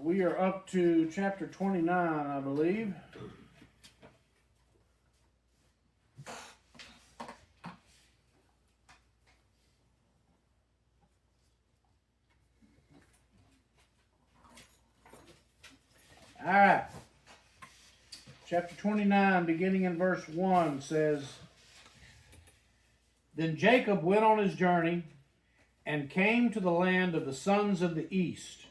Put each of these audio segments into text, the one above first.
We are up to chapter 29, I believe. All right. Chapter 29, beginning in verse 1, says, Then Jacob went on his journey and came to the land of the sons of the east.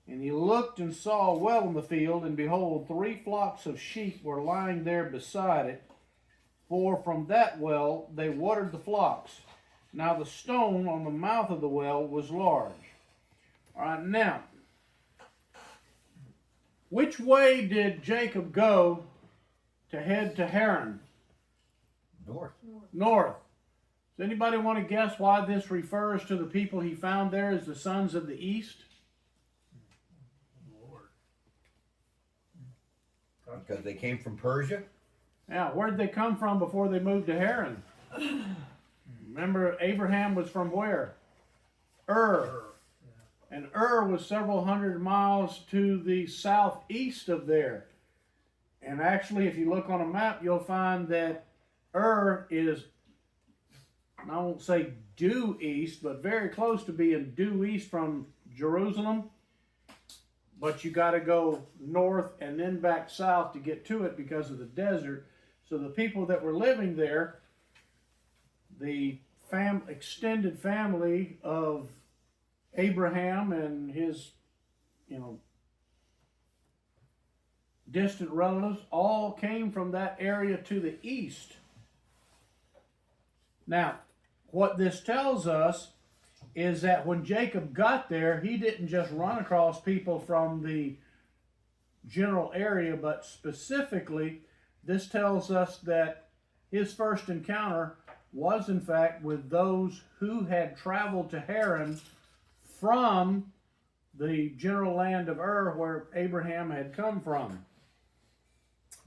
And he looked and saw a well in the field, and behold, 3 flocks of sheep were lying there beside it. For from that well they watered the flocks. Now the stone on the mouth of the well was large. All right, now, which way did Jacob go to head to Haran? North. North. Does anybody want to guess why this refers to the people he found there as the sons of the east? Because they came from Persia? Yeah, where'd they come from before they moved to Haran? Remember, Abraham was from where? Ur. And Ur was several hundred miles to the southeast of there. And actually, if you look on a map, you'll find that Ur is, I won't say due east, but very close to being due east from Jerusalem. But you got to go north and then back south to get to it because of the desert. So the people that were living there, the extended family of Abraham and his, distant relatives, all came from that area to the east. Now, what this tells us is that when Jacob got there, he didn't just run across people from the general area, but specifically, this tells us that his first encounter was in fact with those who had traveled to Haran from the general land of Ur where Abraham had come from.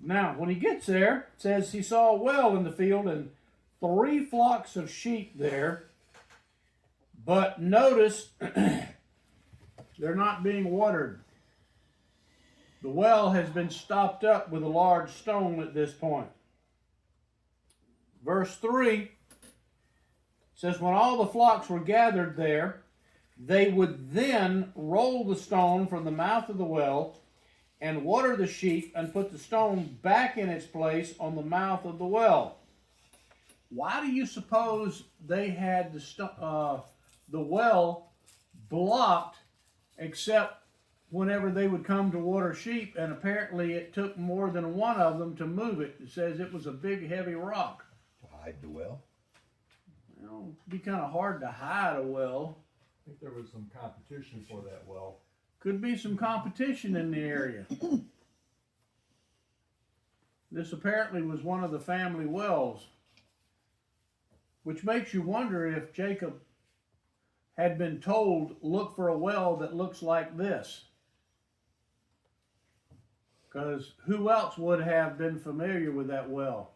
Now, when he gets there, it says he saw a well in the field and 3 flocks of sheep there. But notice, they're not being watered. The well has been stopped up with a large stone at this point. Verse 3 says, When all the flocks were gathered there, they would then roll the stone from the mouth of the well and water the sheep and put the stone back in its place on the mouth of the well. Why do you suppose they had the well blocked except whenever they would come to water sheep? And apparently it took more than one of them to move it. It says it was a big heavy rock. To hide the well? It'd be kind of hard to hide a well. I think there was some competition for that well. Could be some competition in the area. This apparently was one of the family wells, which makes you wonder if Jacob had been told, look for a well that looks like this. Because who else would have been familiar with that well?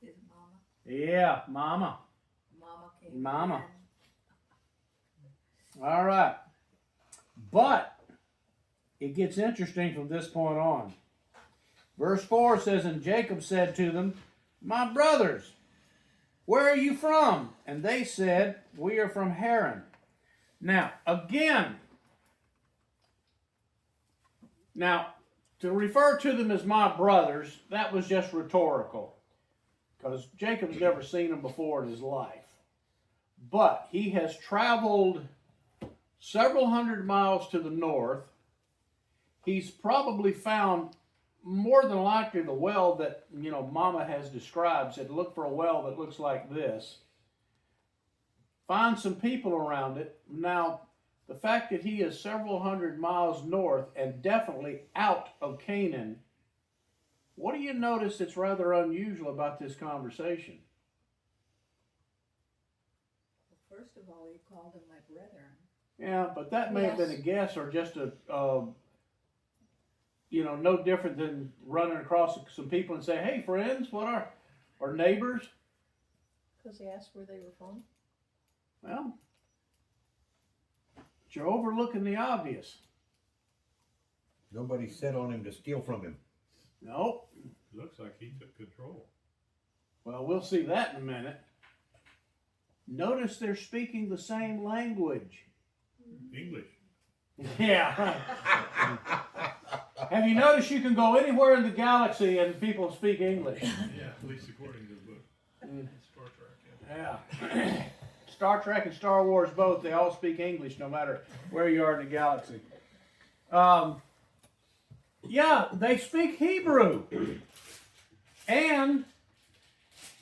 His mama. Yeah, Mama. Mama came. Mama. All right. But it gets interesting from this point on. Verse 4 says, And Jacob said to them, My brothers, where are you from? And they said, We are from Haran. Now, again, to refer to them as my brothers, that was just rhetorical. Because Jacob's never seen them before in his life. But he has traveled several hundred miles to the north. He's probably found more than likely the well that, Mama has described. Said, look for a well that looks like this. Find some people around it. Now, the fact that he is several hundred miles north and definitely out of Canaan, what do you notice that's rather unusual about this conversation? Well, first of all, he called them my brethren. Yeah, but that may have been a guess or just no different than running across some people and say, hey, friends, what are, or neighbors? Because they asked where they were from. Well, but you're overlooking the obvious. Nobody set on him to steal from him. Nope. Looks like he took control. Well, we'll see that in a minute. Notice they're speaking the same language. English. Yeah. Have you noticed you can go anywhere in the galaxy and people speak English? Yeah, at least according to the book. Star Trek. Yeah. Star Trek and Star Wars both, they all speak English no matter where you are in the galaxy. Yeah, they speak Hebrew. And,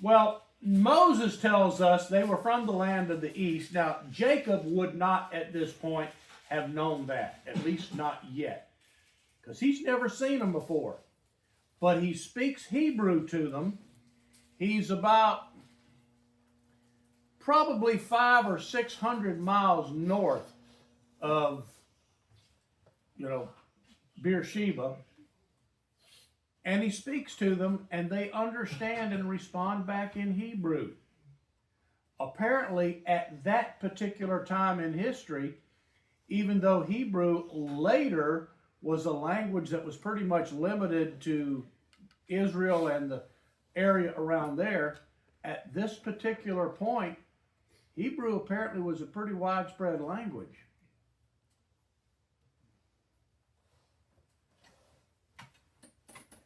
well, Moses tells us they were from the land of the east. Now, Jacob would not at this point have known that, at least not yet, because he's never seen them before. But he speaks Hebrew to them. He's about probably 500 or 600 miles north of, Beersheba. And he speaks to them, and they understand and respond back in Hebrew. Apparently, at that particular time in history, even though Hebrew later was a language that was pretty much limited to Israel and the area around there, at this particular point, Hebrew apparently was a pretty widespread language.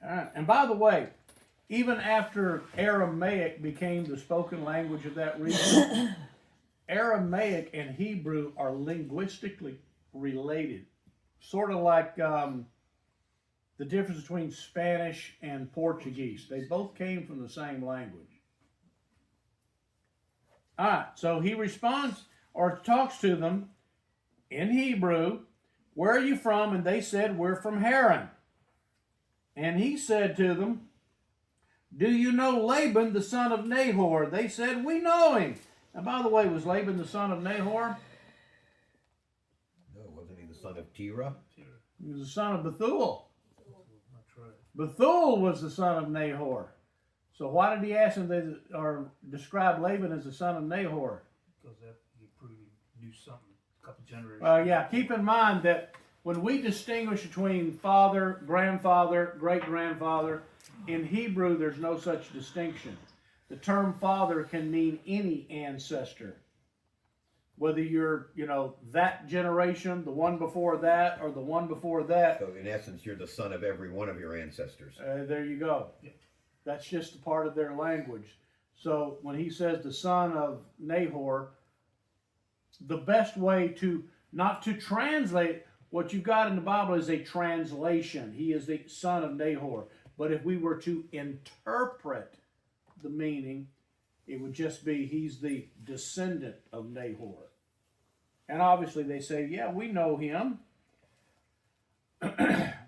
All right. And by the way, even after Aramaic became the spoken language of that region, Aramaic and Hebrew are linguistically related. Sort of like the difference between Spanish and Portuguese. They both came from the same language. All right, so he responds or talks to them in Hebrew. Where are you from? And they said, we're from Haran. And he said to them, do you know Laban, the son of Nahor? They said, we know him. And by the way, was Laban the son of Nahor? No, wasn't he the son of Terah? He was the son of Bethuel. That's right. Bethuel was the son of Nahor. So why did he ask him or describe Laban as the son of Nahor? Because that he probably knew something a couple generations. Yeah, keep in mind that when we distinguish between father, grandfather, great-grandfather, in Hebrew there's no such distinction. The term father can mean any ancestor. Whether you're, that generation, the one before that, or the one before that. So in essence, you're the son of every one of your ancestors. There you go. Yep. That's just a part of their language. So when he says the son of Nahor, the best way to, not to translate, what you've got in the Bible is a translation. He is the son of Nahor. But if we were to interpret the meaning, it would just be he's the descendant of Nahor. And obviously they say, yeah, we know him.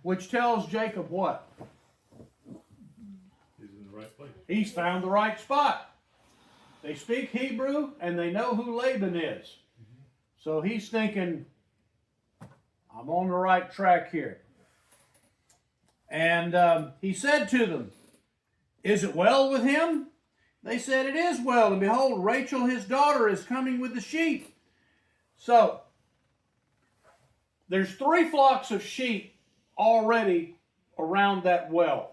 Which tells Jacob what? He's in the right place. He's found the right spot. They speak Hebrew and they know who Laban is. So he's thinking, I'm on the right track here. And he said to them, is it well with him? They said, it is well. And behold, Rachel, his daughter, is coming with the sheep. So there's 3 flocks of sheep already around that well.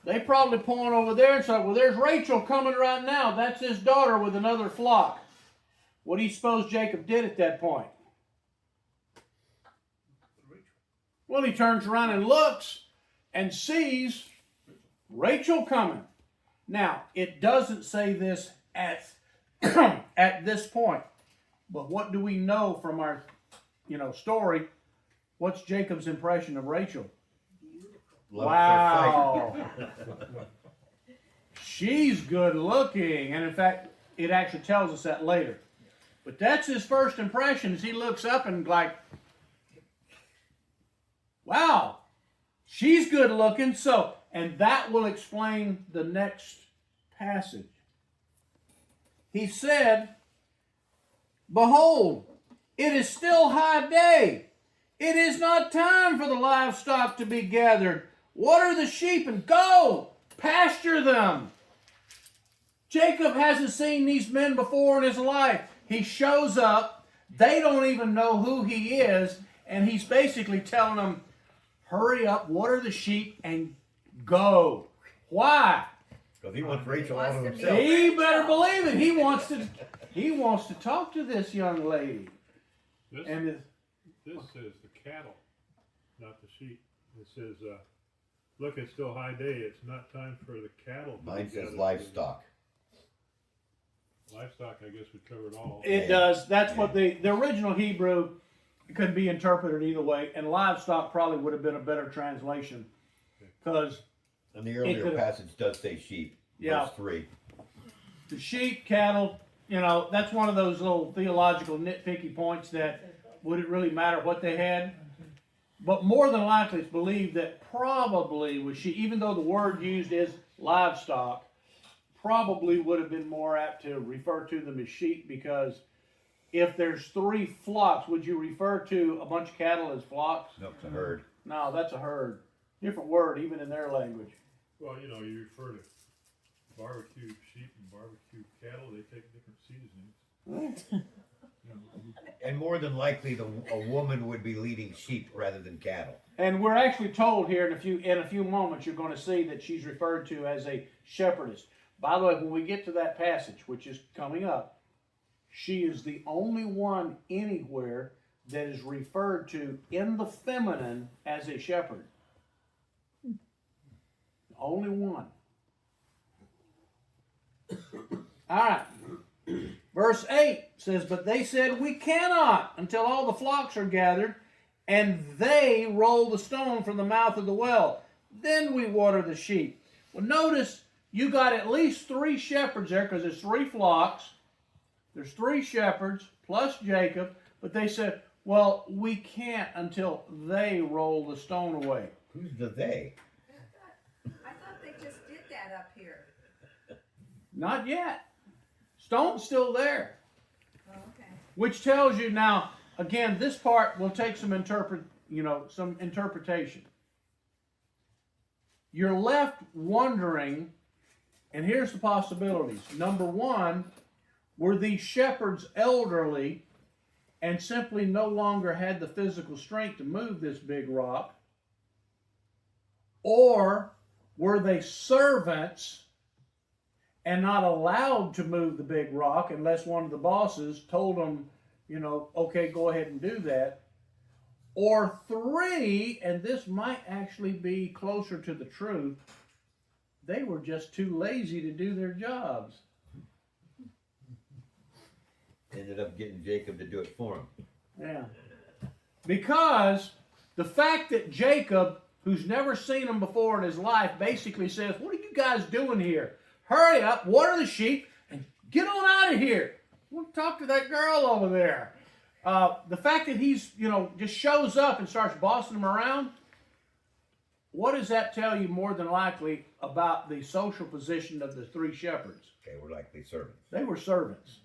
They probably point over there and say, well, there's Rachel coming right now. That's his daughter with another flock. What do you suppose Jacob did at that point? Well, he turns around and looks and sees Rachel coming. Now, it doesn't say this at, at this point. But what do we know from our, story? What's Jacob's impression of Rachel? Love Wow. She's good looking. And in fact, it actually tells us that later. But that's his first impression as he looks up and like, wow, she's good looking. So, and that will explain the next passage. He said, behold, it is still high day. It is not time for the livestock to be gathered. Water the sheep and go, pasture them. Jacob hasn't seen these men before in his life. He shows up. They don't even know who he is. And he's basically telling them, hurry up, water the sheep, and go. Why? Because he wants Rachel all Wants to to be- himself. He better believe it. He wants to talk to this young lady. This, And it, this says the cattle, not the sheep. It says, look, it's still high day. It's not time for the cattle. to Mine be says gathered. livestock. Livestock, I guess we covered all. it does. That's what the original Hebrew could be interpreted either way, and livestock probably would have been a better translation, because And the earlier could've- passage does say sheep. Yeah. Verse 3. the sheep, cattle, that's one of those little theological nitpicky points that would it really matter what they had? But more than likely, it's believed that probably was sheep, even though the word used is livestock, probably would have been more apt to refer to them as sheep, because if there's 3 flocks, would you refer to a bunch of cattle as flocks? No, it's a herd. No, that's a herd. Different word, even in their language. Well, you refer to barbecue sheep and barbecue cattle. They take different seasonings. And more than likely, a woman would be leading sheep rather than cattle. And we're actually told here in a few moments you're going to see that she's referred to as a shepherdess. By the way, when we get to that passage, which is coming up, she is the only one anywhere that is referred to in the feminine as a shepherd. The only one. All right. Verse 8 says, "But they said, we cannot until all the flocks are gathered, and they roll the stone from the mouth of the well. Then we water the sheep." Well, notice you got at least 3 shepherds there, because there's 3 flocks. There's 3 shepherds plus Jacob. But they said, well, we can't until they roll the stone away. Who's the they? I thought they just did that up here. Not yet. Stone's still there. Oh, okay. Which tells you now, again, this part will take some interpretation. You're left wondering, and here's the possibilities. Number 1, were these shepherds elderly and simply no longer had the physical strength to move this big rock? Or were they servants and not allowed to move the big rock unless one of the bosses told them, okay, go ahead and do that? Or 3, and this might actually be closer to the truth, they were just too lazy to do their jobs. Ended up getting Jacob to do it for him. Yeah. Because the fact that Jacob, who's never seen them before in his life, basically says, what are you guys doing here? Hurry up, water the sheep, and get on out of here. We'll talk to that girl over there. The fact that he's, just shows up and starts bossing them around, what does that tell you more than likely about the social position of the 3 shepherds? They were likely servants. They were servants.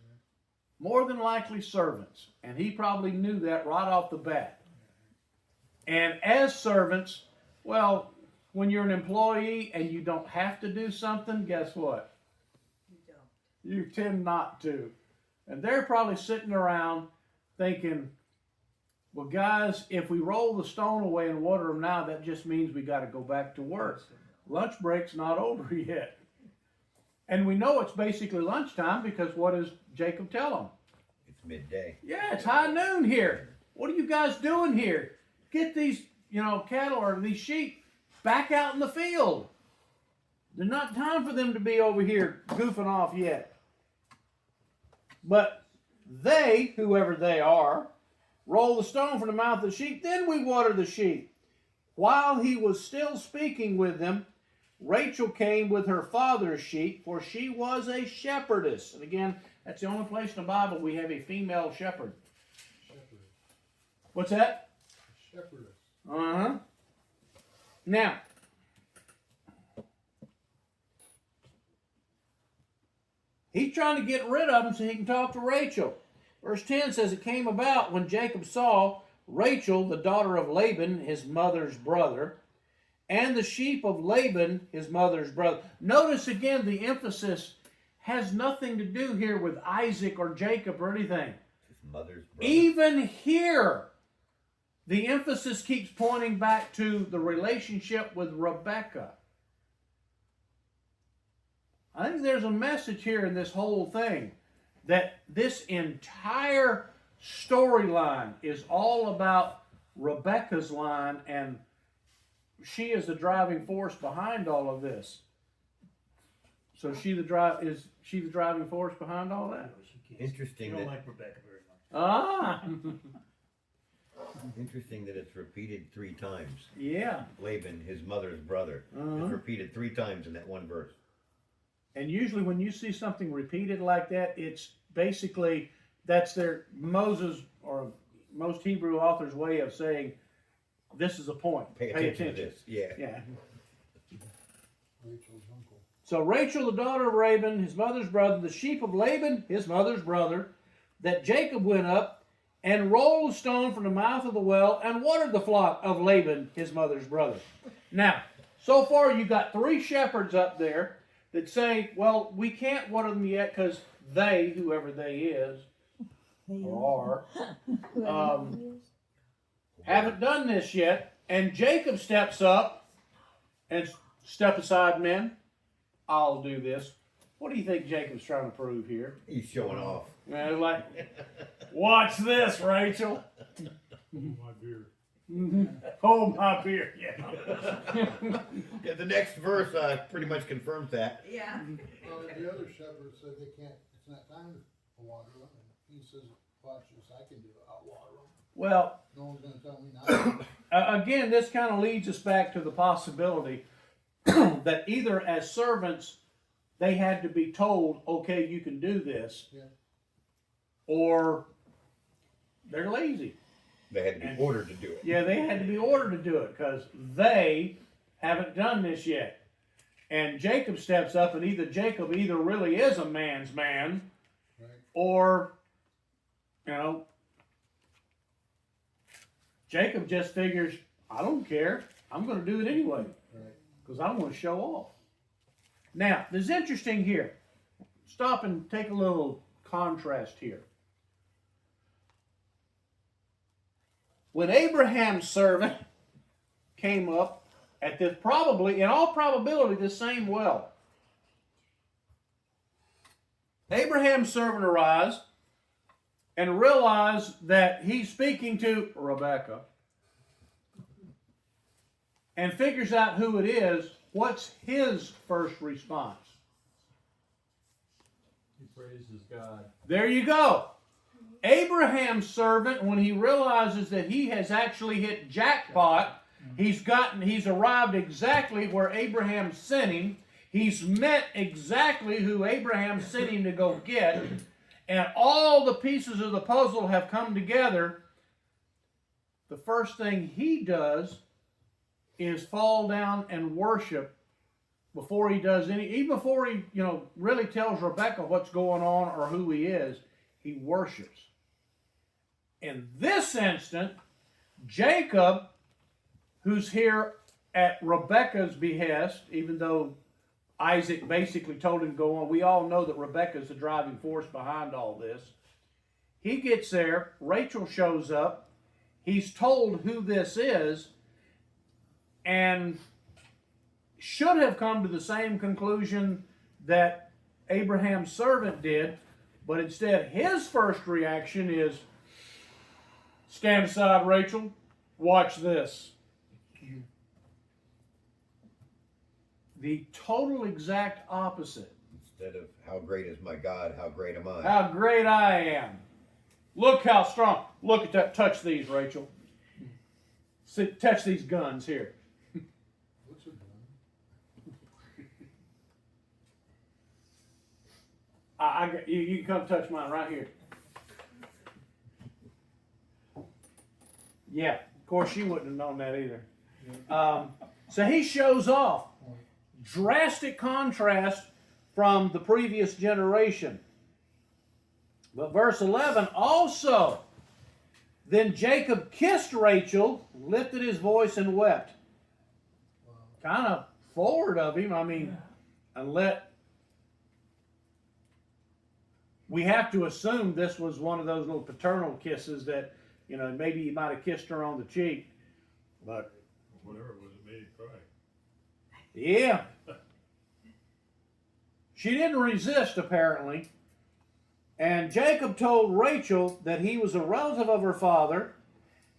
More than likely servants. And he probably knew that right off the bat. And as servants, well, when you're an employee and you don't have to do something, guess what? You don't. You tend not to. And they're probably sitting around thinking, well, guys, if we roll the stone away and water them now, that just means we got to go back to work. Lunch break's not over yet. And we know it's basically lunchtime, because what does Jacob tell them? It's midday. Yeah, it's high noon here. What are you guys doing here? Get these, cattle or these sheep back out in the field. There's not time for them to be over here goofing off yet. But they, whoever they are, roll the stone from the mouth of the sheep. Then we water the sheep. While he was still speaking with them, Rachel came with her father's sheep, for she was a shepherdess. And again, that's the only place in the Bible we have a female shepherd. Shepherdess. What's that? Shepherdess. Uh-huh. Now, he's trying to get rid of them so he can talk to Rachel. Verse 10 says, "It came about when Jacob saw Rachel, the daughter of Laban, his mother's brother, and the sheep of Laban, his mother's brother." Notice again, the emphasis has nothing to do here with Isaac or Jacob or anything. His mother's brother. Even here, the emphasis keeps pointing back to the relationship with Rebecca. I think there's a message here in this whole thing that this entire storyline is all about Rebecca's line, and she is the driving force behind all of this. So is she the driving force behind all that? No, she can't. Interesting You don't that- like Rebecca very much. Ah, Interesting that it's repeated 3 times. yeah. Laban, his mother's brother, Uh-huh. is repeated 3 times in that one verse. And usually when you see something repeated like that, it's basically, that's their Moses or most Hebrew authors' way of saying, this is a point. Pay attention to this. Yeah. Yeah. Rachel's uncle. So Rachel, the daughter of Laban, his mother's brother, the sheep of Laban, his mother's brother, that Jacob went up and rolled a stone from the mouth of the well and watered the flock of Laban, his mother's brother. Now, so far you got 3 shepherds up there that say, well, we can't water them yet because they, whoever they is, or are, haven't done this yet. And Jacob steps up and step aside, men. I'll do this. What do you think Jacob's trying to prove here? He's showing off. Like, watch this, Rachel. My beer. Hold my beer. Yeah. Yeah, the next verse pretty much confirms that. Yeah. Well, the other shepherd said they can't, it's not time to water them, and he says, watch this, I can do it, I'll water them. Well, No one's gonna tell me not to. again, this kind of leads us back to the possibility that either as servants, they had to be told, okay, you can do this, Yeah. or they're lazy. They had to be ordered to do it. Yeah, they had to be ordered to do it because they haven't done this yet. And Jacob steps up, and Jacob either really is a man's man, Right. or, Jacob just figures, I don't care. I'm going to do it anyway Right. because I want to show off. Now, this is interesting here. Stop and take a little contrast here. When Abraham's servant came up at this, probably, in all probability, the same well, Abraham's servant arrives and realizes that he's speaking to Rebecca and figures out who it is. What's his first response? He praises God. There you go. Abraham's servant, when he realizes that he has actually hit jackpot, he's arrived exactly where Abraham sent him. He's met exactly who Abraham sent him to go get. And all the pieces of the puzzle have come together. The first thing he does is fall down and worship before he does even before he, really tells Rebecca what's going on or who he is, he worships. In this instant, Jacob, who's here at Rebecca's behest, even though Isaac basically told him to go on, we all know that Rebecca's the driving force behind all this. He gets there, Rachel shows up, he's told who this is, and should have come to the same conclusion that Abraham's servant did, but instead his first reaction is, stand aside, Rachel, watch this. The total exact opposite. Instead of how great is my God, how great am I? How great I am. Look how strong. Look at that. Touch these, Rachel. See, touch these guns here. What's it done? You can come touch mine right here. Yeah, of course she wouldn't have known that either. So he shows off. Drastic contrast from the previous generation. But verse 11 also, then Jacob kissed Rachel, lifted his voice and wept. Kind of forward of him, and we have to assume this was one of those little paternal kisses that You know, maybe he might have kissed her on the cheek, but Whatever it was, it made him cry. yeah. She didn't resist, apparently. And Jacob told Rachel that he was a relative of her father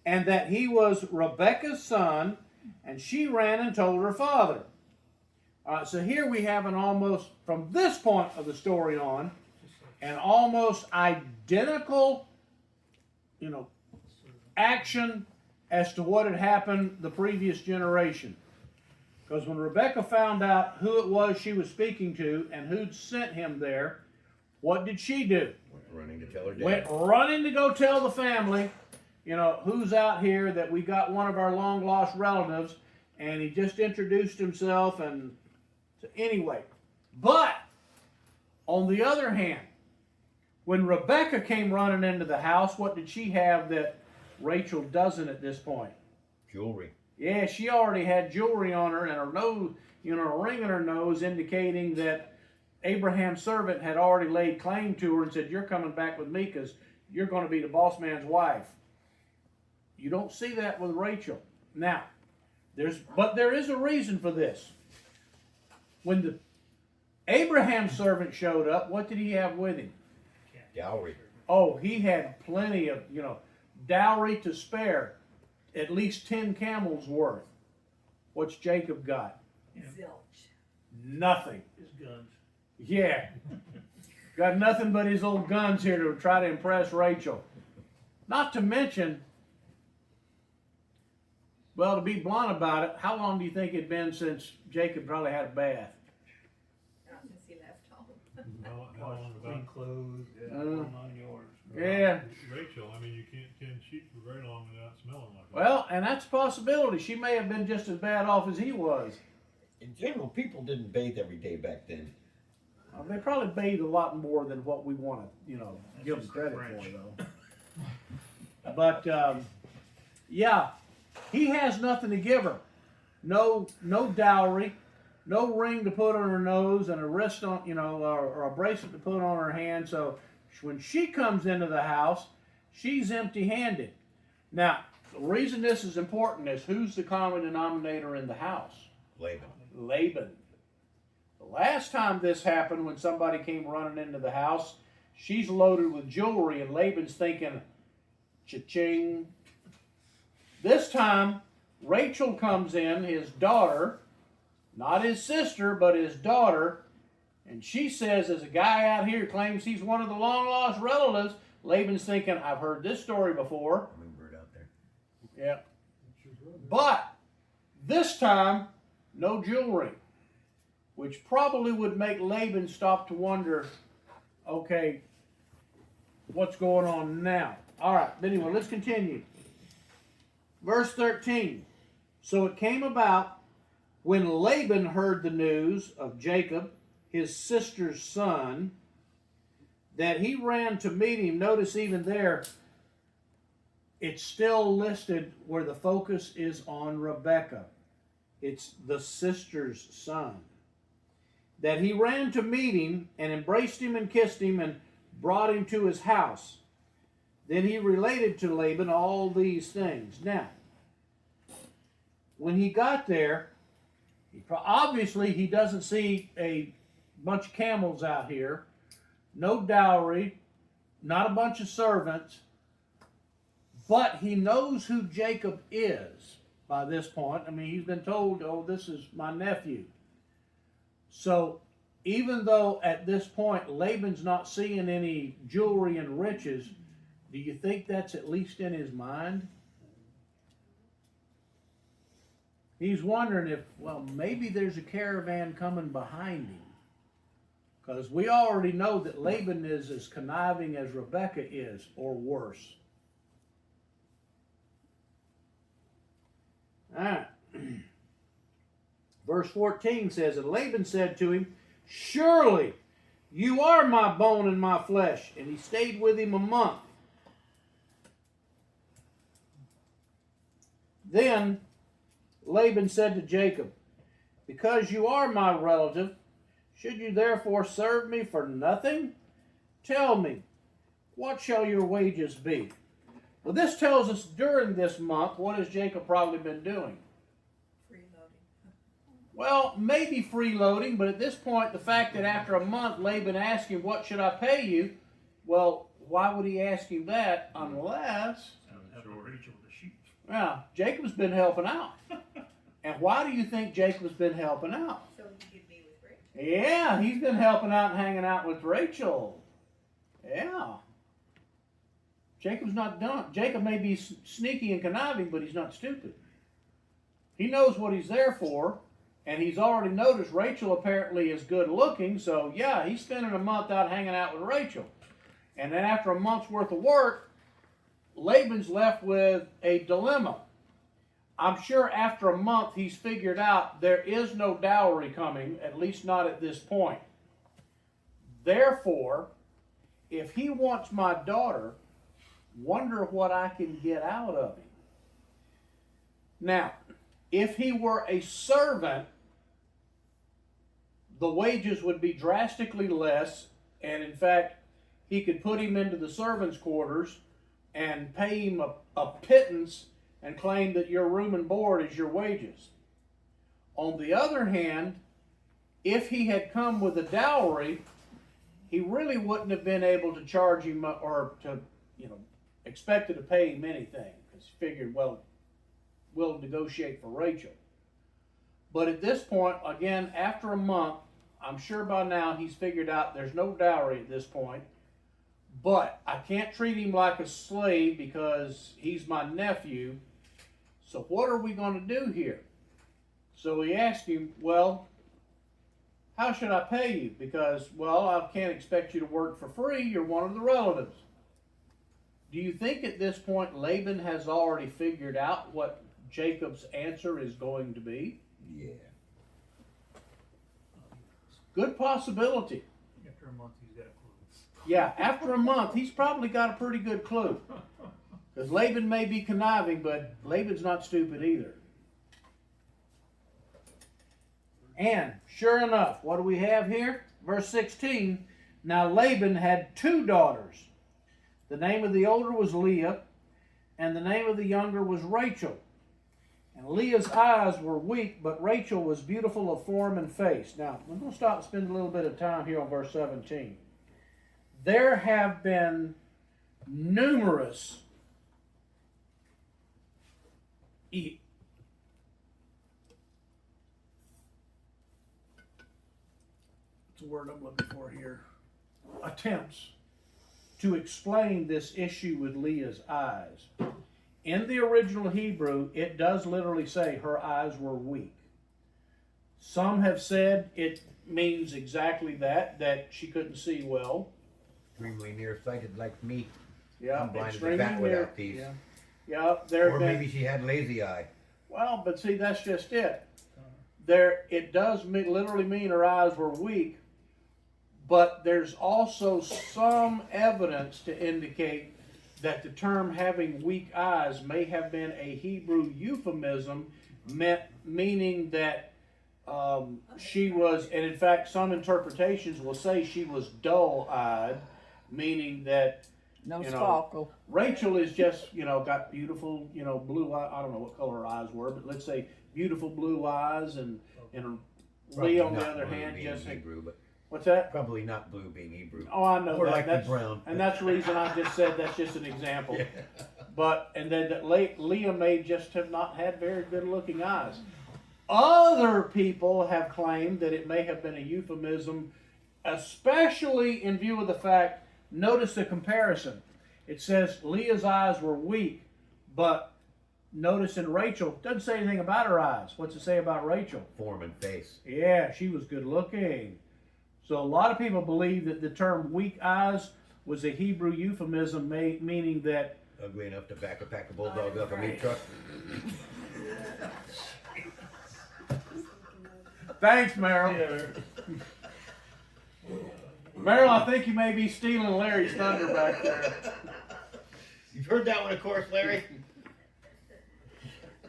and that he was Rebekah's son, and she ran and told her father. All right, so here we have an almost, from this point of the story on, an almost identical, action as to what had happened the previous generation. Because when Rebekah found out who it was she was speaking to and who'd sent him there, what did she do? Went running to tell her dad. Went running to go tell the family, who's out here, that we got one of our long lost relatives, and he just introduced himself. And so anyway, but on the other hand, when Rebekah came running into the house, what did she have that Rachel doesn't at this point? Jewelry. Yeah, she already had jewelry on her and her nose, a ring in her nose, indicating that Abraham's servant had already laid claim to her and said, "You're coming back with me because you're going to be the boss man's wife." You don't see that with Rachel. Now, there is a reason for this. When the Abraham's servant showed up, what did he have with him? Dowry. Oh, he had plenty of, dowry to spare. At least 10 camels worth. What's Jacob got? Zilch. Nothing. His guns. Yeah. Got nothing but his old guns here to try to impress Rachel. Not to mention, well, to be blunt about it, how long do you think it'd been since Jacob probably had a bath? Not since he left home. How long was Clean that? clothes, on yours. Yeah. Rachel, I mean, you can't tend sheep for very long without smelling like that. Well, and that's a possibility. She may have been just as bad off as he was. In general, people didn't bathe every day back then. They probably bathed a lot more than what we want to, give them just credit French. for, though. But yeah, he has nothing to give her. No dowry, no ring to put on her nose, and a wrist on, or a bracelet to put on her hand. So when she comes into the house, she's empty-handed. Now, the reason this is important is who's the common denominator in the house? Laban. Laban. The last time this happened, when somebody came running into the house, she's loaded with jewelry, and Laban's thinking, cha-ching. This time, Rachel comes in, his daughter, not his sister, but his daughter, and she says, "There's a guy out here claims he's one of the long-lost relatives." Laban's thinking, "I've heard this story before." Hummingbird out there. Yeah. But this time, no jewelry, which probably would make Laban stop to wonder, okay, what's going on now? All right, but anyway, let's continue. Verse 13. So it came about when Laban heard the news of Jacob, his sister's son, that he ran to meet him. Notice even there, it's still listed where the focus is on Rebekah. It's the sister's son. That he ran to meet him and embraced him and kissed him and brought him to his house. Then he related to Laban all these things. Now, when he got there, obviously he doesn't see a bunch of camels out here, no dowry, not a bunch of servants, but he knows who Jacob is by this point. I mean, he's been told, "Oh, this is my nephew." So even though at this point Laban's not seeing any jewelry and riches, do you think that's at least in his mind? He's wondering if, well, maybe there's a caravan coming behind him. Because we already know that Laban is as conniving as Rebekah is, or worse. All right. Verse 14 says, and Laban said to him, "Surely you are my bone and my flesh." And he stayed with him a month. Then Laban said to Jacob, "Because you are my relative, should you therefore serve me for nothing? Tell me, what shall your wages be?" Well, this tells us during this month, what has Jacob probably been doing? Freeloading. Well, maybe freeloading, but at this point, the fact that after a month, Laban asked him, what should I pay you? Well, why would he ask him that unless, Helping Rachel with the sheep. well, Jacob's been helping out. And why do you think Jacob's been helping out? So you could be with Rachel. Yeah, he's been helping out and hanging out with Rachel. Yeah. Jacob's not done. Jacob may be sneaky and conniving, but he's not stupid. He knows what he's there for, and he's already noticed Rachel apparently is good looking, so yeah, he's spending a month out hanging out with Rachel. And then after a month's worth of work, Laban's left with a dilemma. I'm sure after a month he's figured out there is no dowry coming, at least not at this point. Therefore, if he wants my daughter, wonder what I can get out of him. Now, if he were a servant, the wages would be drastically less, and in fact, he could put him into the servants' quarters and pay him a pittance and claim that your room and board is your wages. On the other hand, if he had come with a dowry, he really wouldn't have been able to charge him or to, expected to pay him anything, because he figured, well, we'll negotiate for Rachel. But at this point, again, after a month, I'm sure by now he's figured out there's no dowry at this point, but I can't treat him like a slave because he's my nephew. So what are we going to do here? So he asked him, well, how should I pay you? Because, well, I can't expect you to work for free. You're one of the relatives. Do you think at this point Laban has already figured out what Jacob's answer is going to be? Yeah. Good possibility. After a month, he's got a clue. Yeah, after a month, he's probably got a pretty good clue. Because Laban may be conniving, but Laban's not stupid either. And sure enough, what do we have here? Verse 16, now Laban had 2 daughters. The name of the older was Leah, and the name of the younger was Rachel. And Leah's eyes were weak, but Rachel was beautiful of form and face. Now, I'm going to stop and spend a little bit of time here on verse 17. There have been numerous what's the word I'm looking for here? Attempts to explain this issue with Leah's eyes. In the original Hebrew, it does literally say her eyes were weak. Some have said it means exactly that she couldn't see well. Extremely nearsighted like me. Yeah, I'm blind as a extremely bat near. without these. Yeah, there Or have been. maybe she had lazy eye. Well, but see, that's just it. It does literally mean her eyes were weak, but there's also some evidence to indicate that the term having weak eyes may have been a Hebrew euphemism, meaning that she was, and in fact, some interpretations will say she was dull-eyed, meaning that No you know, sparkle. Rachel is just, got beautiful, blue eyes. I don't know what color her eyes were, but let's say beautiful blue eyes, and Leah, on the not other blue hand, being just Hebrew, but what's that? probably not blue being Hebrew. Oh, I know Or that. likely That's brown. and that's the reason I just said that's just an example. Yeah. But and then that Leah may just have not had very good-looking eyes. Other people have claimed that it may have been a euphemism, especially in view of the fact. Notice the comparison. It says Leah's eyes were weak, but notice in Rachel, it doesn't say anything about her eyes. What's it say about Rachel? Form and face. Yeah, she was good looking. So a lot of people believe that the term weak eyes was a Hebrew euphemism meaning that. Ugly enough to back a pack of bulldogs up a meat truck. Thanks, Merrill. Merrill, I think you may be stealing Larry's thunder back there. You've heard that one, of course, Larry.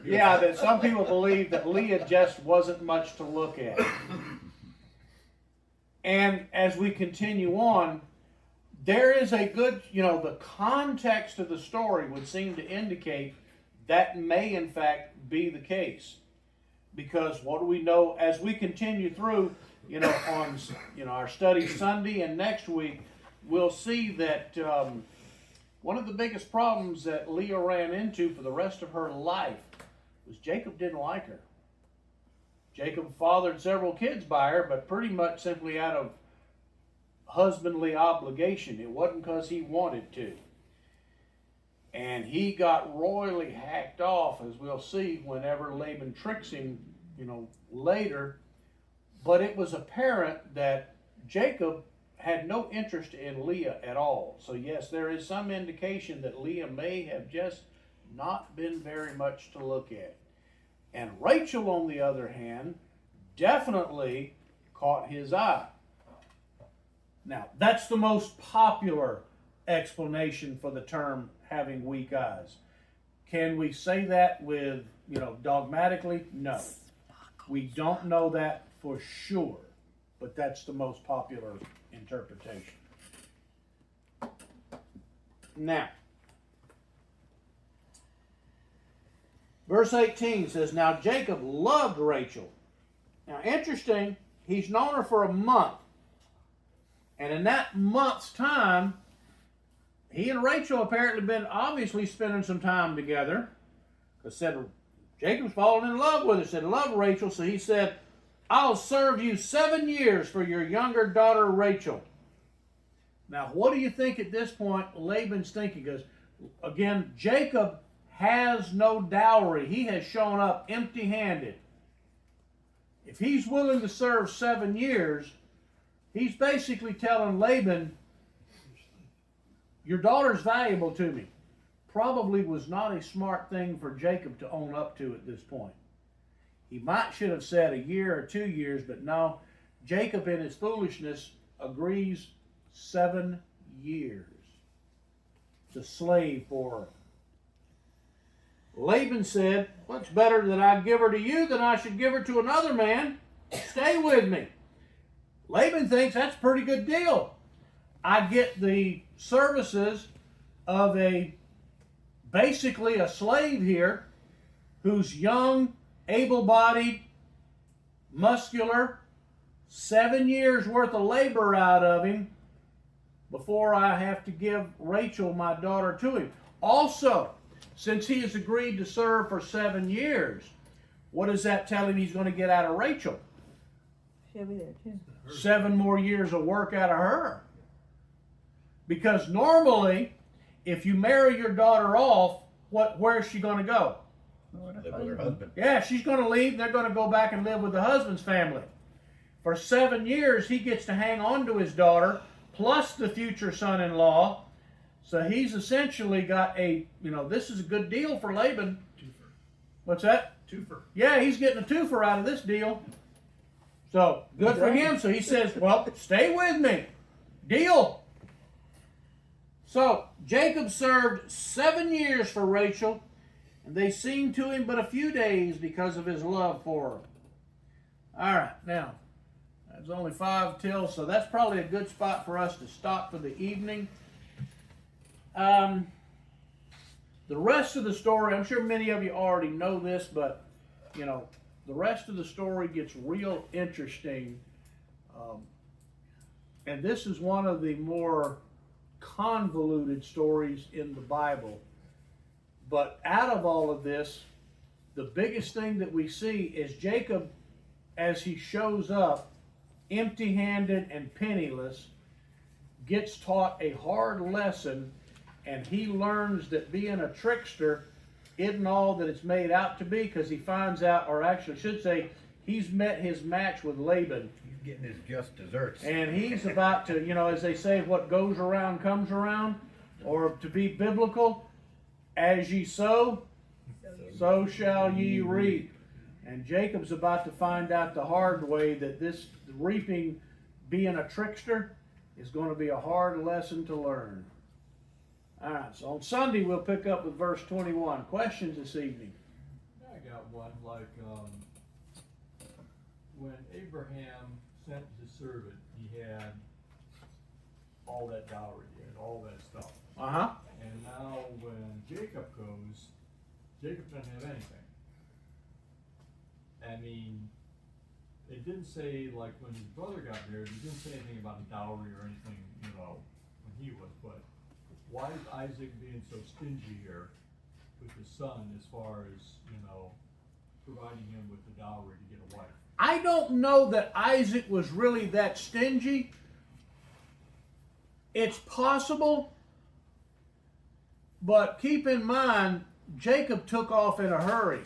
Yeah, that some people believe that Leah just wasn't much to look at. And as we continue on, there is a good, the context of the story would seem to indicate that may in fact be the case. Because what do we know as we continue through, on, our study Sunday and next week, we'll see that one of the biggest problems that Leah ran into for the rest of her life was Jacob didn't like her. Jacob fathered several kids by her, but pretty much simply out of husbandly obligation. It wasn't because he wanted to. And he got royally hacked off, as we'll see whenever Laban tricks him, later. But it was apparent that Jacob had no interest in Leah at all. So yes, there is some indication that Leah may have just not been very much to look at. And Rachel, on the other hand, definitely caught his eye. Now, that's the most popular explanation for the term having weak eyes. Can we say that with, dogmatically? No. We don't know that for sure, but that's the most popular interpretation. Now, verse 18 says, now Jacob loved Rachel. Now, interesting, he's known her for a month. And in that month's time, he and Rachel apparently been obviously spending some time together. Because said Jacob's fallen in love with her. Said, love Rachel. So he said, I'll serve you 7 years for your younger daughter Rachel. Now, what do you think at this point Laban's thinking? Because, again, Jacob has no dowry. He has shown up empty-handed. If he's willing to serve 7 years, he's basically telling Laban, your daughter's valuable to me. Probably was not a smart thing for Jacob to own up to at this point. He should have said a year or 2 years, but no. Jacob in his foolishness agrees 7 years to slave for her. Laban said, well, it's better that I give her to you than I should give her to another man. Stay with me. Laban thinks that's a pretty good deal. I get the services of basically a slave here who's young, able-bodied, muscular, 7 years worth of labor out of him before I have to give Rachel, my daughter, to him. Also, since he has agreed to serve for 7 years, what does that tell him he's going to get out of Rachel? She'll be there too. 7 more years of work out of her. Because normally, if you marry your daughter off, where's she going to go? Live with her husband. Yeah, she's going to leave. They're going to go back and live with the husband's family. For 7 years, he gets to hang on to his daughter, plus the future son-in-law. So he's essentially got this is a good deal for Laban. Twofer. What's that? Twofer. Yeah, he's getting a twofer out of this deal. So, good for him. So he says, well, stay with me. Deal. So, Jacob served 7 years for Rachel, and they seemed to him but a few days because of his love for her. All right, now, there's only 5 till, so that's probably a good spot for us to stop for the evening. The rest of the story, I'm sure many of you already know this, but, the rest of the story gets real interesting. And this is one of the more convoluted stories in the Bible. But out of all of this, the biggest thing that we see is Jacob, as he shows up empty-handed and penniless, gets taught a hard lesson, and he learns that being a trickster isn't all that it's made out to be, because he finds out, or actually should say, he's met his match with Laban. He's getting his just desserts. And he's about to, as they say, what goes around comes around. Or to be biblical, as ye sow, so shall ye reap. And Jacob's about to find out the hard way that this reaping, being a trickster, is going to be a hard lesson to learn. All right, so on Sunday we'll pick up with verse 21. Questions this evening? I got one, when Abraham sent his servant, he had all that dowry, all that stuff. Uh-huh. And now when Jacob goes, Jacob doesn't have anything. I mean, it didn't say, like, when his brother got married, it didn't say anything about a dowry or anything, you know, when he was, but why is Isaac being so stingy here with his son as far as, you know, providing him with the dowry to get a wife? I don't know that Isaac was really that stingy. It's possible, but keep in mind, Jacob took off in a hurry.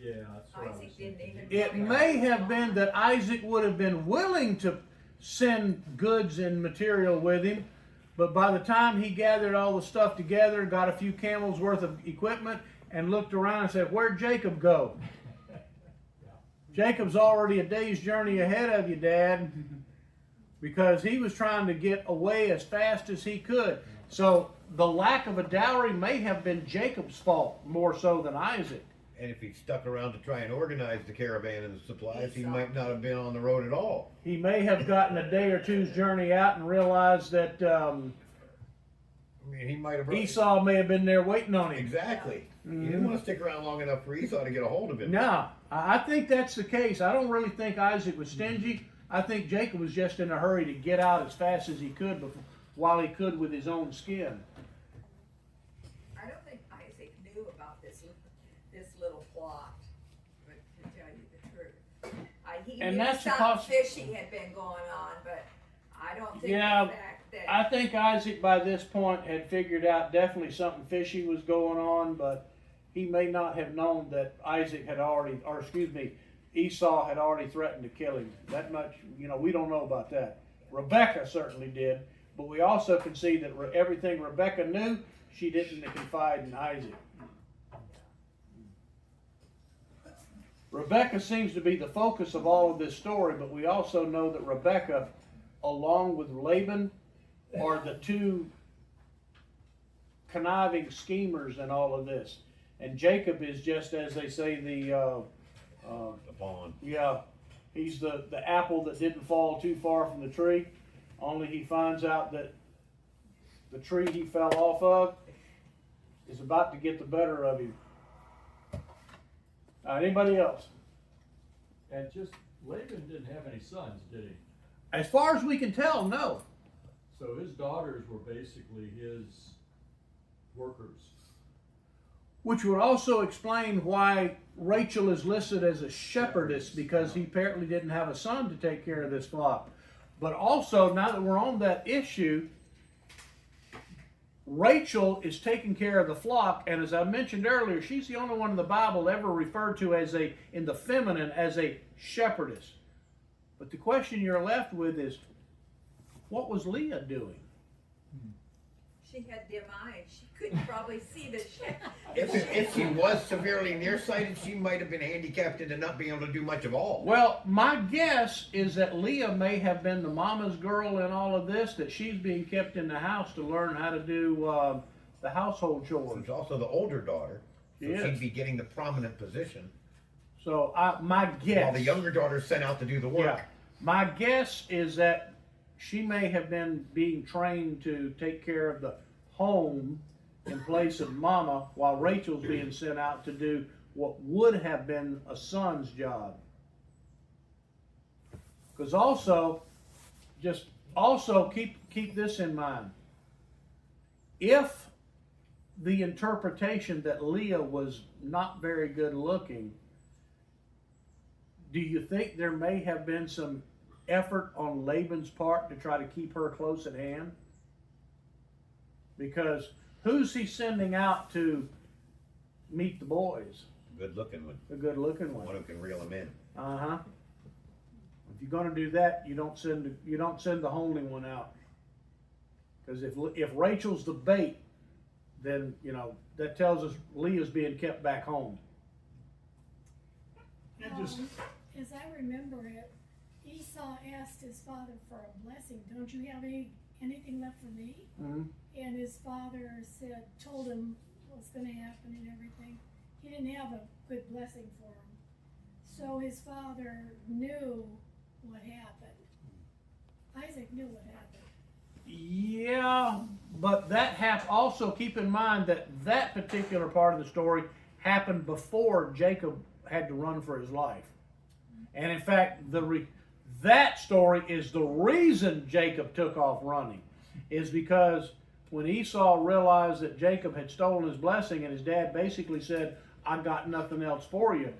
Yeah, that's what I was Isaac didn't thinking. even- It may have been that Isaac would have been willing to send goods and material with him, but by the time he gathered all the stuff together, got a few camels worth of equipment, and looked around and said, "Where'd Jacob go?" Jacob's already a day's journey ahead of you, Dad, because he was trying to get away as fast as he could. So the lack of a dowry may have been Jacob's fault more so than Isaac. And if he stuck around to try and organize the caravan and the supplies, he Esau. might not have been on the road at all. He may have gotten a day or two's journey out and realized that I mean, he might have. Esau may have been there waiting on him. Exactly. He didn't want to stick around long enough for Esau to get a hold of him. No, I think that's the case. I don't really think Isaac was stingy. I think Jacob was just in a hurry to get out as fast as he could while he could with his own skin. I don't think Isaac knew about this little plot, but to tell you the truth. He And knew that's the something fishy had been going on, but I don't think Yeah, the fact that. I think Isaac by this point had figured out definitely something fishy was going on, but he may not have known that Esau had already threatened to kill him. That much, we don't know about that. Rebecca certainly did, but we also can see that everything Rebecca knew, she didn't confide in Isaac. Rebecca seems to be the focus of all of this story, but we also know that Rebecca, along with Laban, are the two conniving schemers in all of this. And Jacob is just, as they say, The pawn. he's the apple that didn't fall too far from the tree. Only he finds out that the tree he fell off of is about to get the better of him. Anybody else? And just, Laban didn't have any sons, did he? As far as we can tell, no. So his daughters were basically his workers. Which would also explain why Rachel is listed as a shepherdess, because he apparently didn't have a son to take care of this flock. But also, now that we're on that issue, Rachel is taking care of the flock, and as I mentioned earlier, she's the only one in the Bible ever referred to in the feminine as a shepherdess. But the question you're left with is, what was Leah doing? She had dim eyes. She couldn't probably see the ship. If she was severely nearsighted, she might have been handicapped into not being able to do much of all. Well, my guess is that Leah may have been the mama's girl in all of this, that she's being kept in the house to learn how to do the household chores. She's also the older daughter, so She is. she'd be getting the prominent position, So my guess, while the younger daughter's sent out to do the work. yeah, my guess is that she may have been being trained to take care of the home in place of mama, while Rachel's being sent out to do what would have been a son's job. Because also keep this in mind. If the interpretation that Leah was not very good looking, do you think there may have been some effort on Laban's part to try to keep her close at hand? Because who's he sending out to meet the boys? Good looking one. The good looking One one. who can reel them in. Uh-huh. If you're gonna do that, you don't send the homely one out. Because if Rachel's the bait, then that tells us Leah's being kept back home. As I remember it, Esau asked his father for a blessing. Don't you have anything left for me? Mm-hmm. And his father told him what's going to happen and everything. He didn't have a good blessing for him. So his father knew what happened. Isaac knew what happened. Yeah, but that also keep in mind that that particular part of the story happened before Jacob had to run for his life. And in fact, that story is the reason Jacob took off running, is because when Esau realized that Jacob had stolen his blessing and his dad basically said, I got nothing else for you,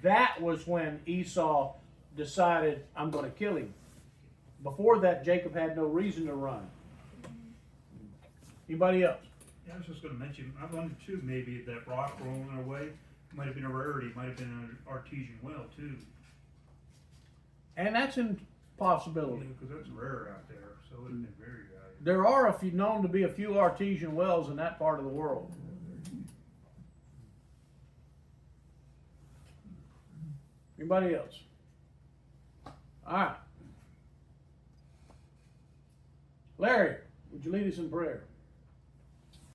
that was when Esau decided, I'm going to kill him. Before that, Jacob had no reason to run. Anybody else? Yeah, I was just gonna mention, I wondered too, maybe that rock rolling away might have been a rarity, might have been an artesian well too. And that's a possibility. Because that's rare out there, so it would have been very valuable. There are known to be a few artesian wells in that part of the world. Anybody else? All right. Larry, would you lead us in prayer?